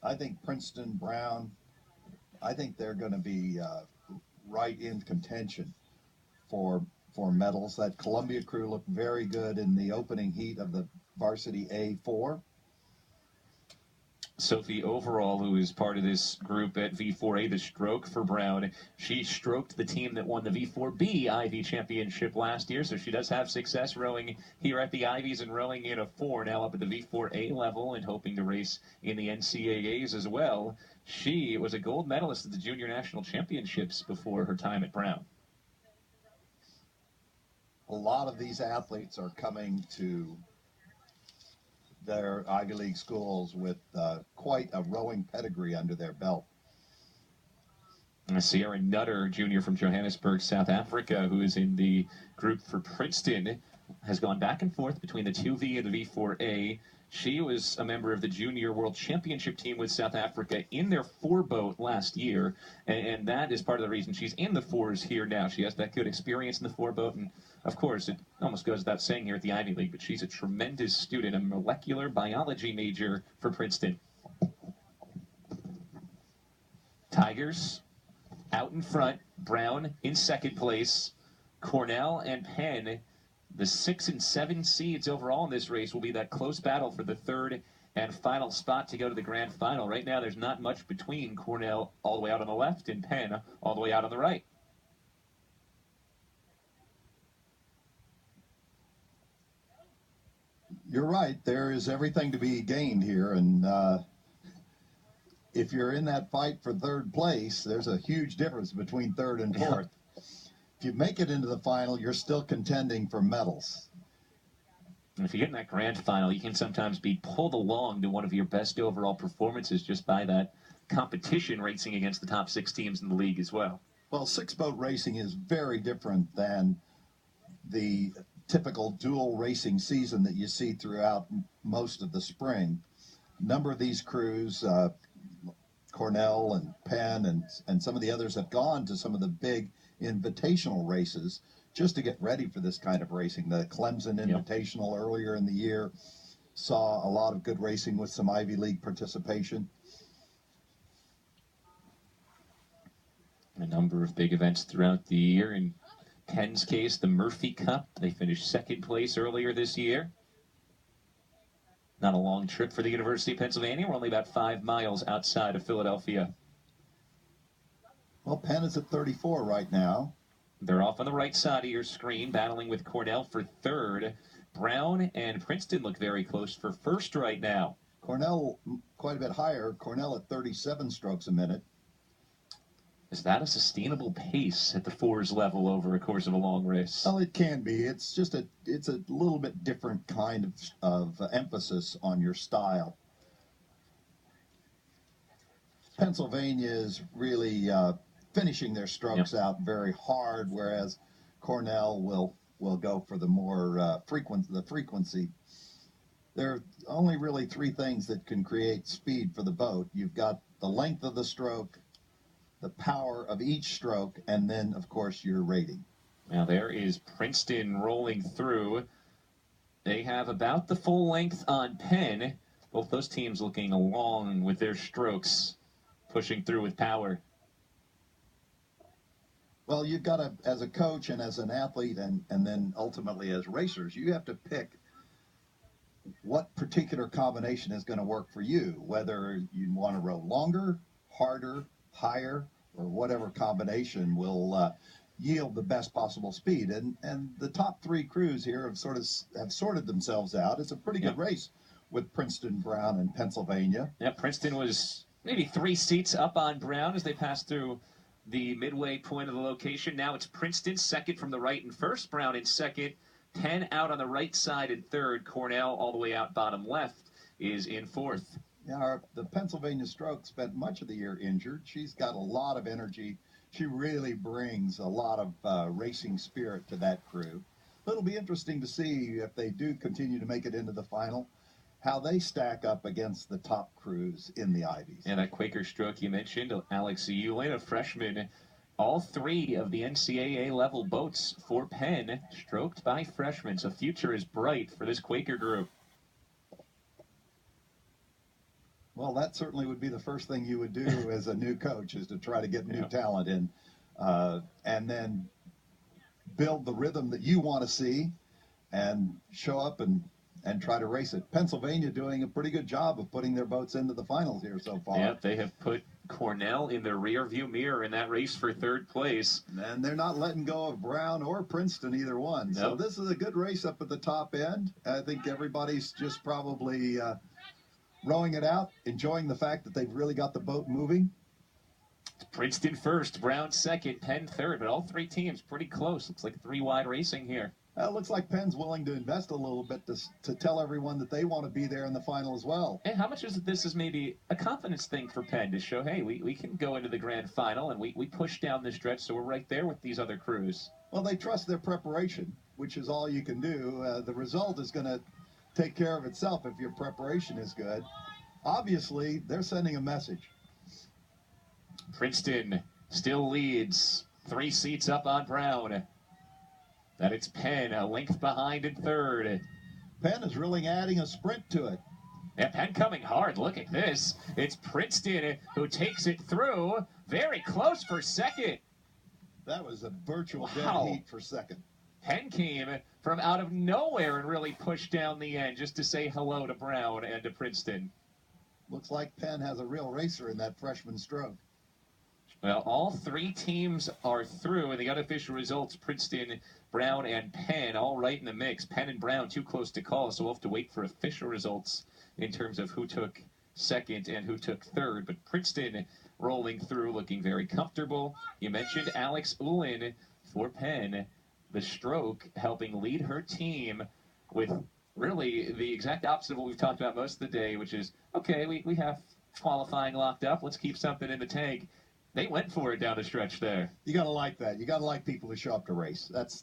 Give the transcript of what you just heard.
I think Princeton, Brown, I think they're going to be right in contention for medals. That Columbia crew looked very good in the opening heat of the Varsity A4. Sophie Overall, who is part of this group at V4A, the stroke for Brown, she stroked the team that won the V4B Ivy Championship last year, so she does have success rowing here at the Ivies and rowing in a 4, now up at the V4A level and hoping to race in the NCAAs as well. She was a gold medalist at the Junior National Championships before her time at Brown. A lot of these athletes are coming to their Ivy League schools with quite a rowing pedigree under their belt. Sierra Nutter, junior from Johannesburg, South Africa, who is in the group for Princeton, has gone back and forth between the 2V and the V4A. She was a member of the Junior World Championship team with South Africa in their 4-boat last year, and that is part of the reason she's in the 4s here now. She has that good experience in the 4-boat, and of course, it almost goes without saying here at the Ivy League, but she's a tremendous student, a molecular biology major for Princeton. Tigers out in front, Brown in second place. Cornell and Penn, the 6 and 7 seeds overall in this race, will be that close battle for the third and final spot to go to the grand final. Right now, there's not much between Cornell all the way out on the left and Penn all the way out on the right. You're right. There is everything to be gained here, and if you're in that fight for third place, there's a huge difference between third and fourth. If you make it into the final, you're still contending for medals. And if you get in that grand final, you can sometimes be pulled along to one of your best overall performances just by that competition racing against the top 6 teams in the league as well. Well, 6-boat racing is very different than the typical dual racing season that you see throughout most of the spring. A number of these crews, Cornell and Penn and some of the others, have gone to some of the big invitational races just to get ready for this kind of racing. The Clemson Invitational earlier in the year saw a lot of good racing with some Ivy League participation. A number of big events throughout the year. In Penn's case, the Murphy Cup. They finished second place earlier this year. Not a long trip for the University of Pennsylvania. We're only about 5 miles outside of Philadelphia. Well, Penn is at 34 right now. They're off on the right side of your screen, battling with Cornell for third. Brown and Princeton look very close for first right now. Cornell quite a bit higher. Cornell at 37 strokes a minute. Is that a sustainable pace at the 4s level over a course of a long race? Well, it can be. It's just it's a little bit different kind of emphasis on your style. Pennsylvania is really finishing their strokes out very hard, whereas Cornell will go for the more frequency. There are only really 3 things that can create speed for the boat. You've got the length of the stroke, the power of each stroke, and then, of course, your rating. Now there is Princeton rolling through. They have about the full length on Penn. Both those teams looking along with their strokes, pushing through with power. Well, you've got to, as a coach and as an athlete and then ultimately as racers, you have to pick what particular combination is going to work for you, whether you want to row longer, harder, higher, or whatever combination will yield the best possible speed. And the top 3 crews here have sorted themselves out. It's a pretty good race with Princeton, Brown, and Pennsylvania. Yeah, Princeton was maybe 3 seats up on Brown as they passed through the midway point of the location. Now it's Princeton second from the right and first, Brown in second, Penn out on the right side in third, Cornell all the way out bottom left is in fourth. Now, the Pennsylvania stroke spent much of the year injured. She's got a lot of energy. She really brings a lot of racing spirit to that crew. It'll be interesting to see if they do continue to make it into the final, how they stack up against the top crews in the Ivies. And that Quaker stroke you mentioned, Alex Eulin, a freshman, all 3 of the NCAA level boats for Penn stroked by freshmen. So future is bright for this Quaker group. Well, that certainly would be the first thing you would do as a new coach, is to try to get new talent in, and then build the rhythm that you want to see and show up and try to race it. Pennsylvania doing a pretty good job of putting their boats into the finals here so far. Yep, they have put Cornell in the rearview mirror in that race for third place. And they're not letting go of Brown or Princeton, either one. Nope. So this is a good race up at the top end. I think everybody's just probably rowing it out, enjoying the fact that they've really got the boat moving. Princeton first, Brown second, Penn third, but all three teams pretty close. Looks like three-wide racing here. It looks like Penn's willing to invest a little bit to tell everyone that they want to be there in the final as well. And how much is it this is maybe a confidence thing for Penn to show, hey, we can go into the grand final, and we push down the stretch, so we're right there with these other crews. Well, they trust their preparation, which is all you can do. The result is going to take care of itself if your preparation is good. Obviously, they're sending a message. Princeton still leads, 3 seats up on Brown. That it's Penn, a length behind in third. Penn is really adding a sprint to it. Yeah, Penn coming hard. Look at this. It's Princeton who takes it through. Very close for second. That was a virtual dead heat for second. Penn came from out of nowhere and really pushed down the end just to say hello to Brown and to Princeton. Looks like Penn has a real racer in that freshman stroke. Well, all 3 teams are through, and the unofficial results, Princeton, Brown, and Penn, all right in the mix. Penn and Brown too close to call, so we'll have to wait for official results in terms of who took second and who took third. But Princeton rolling through, looking very comfortable. You mentioned Alex Ullin for Penn, the stroke, helping lead her team with really the exact opposite of what we've talked about most of the day, which is, okay, we have qualifying locked up. Let's keep something in the tank. They went for it down the stretch there. You got to like that. You got to like people who show up to race. That's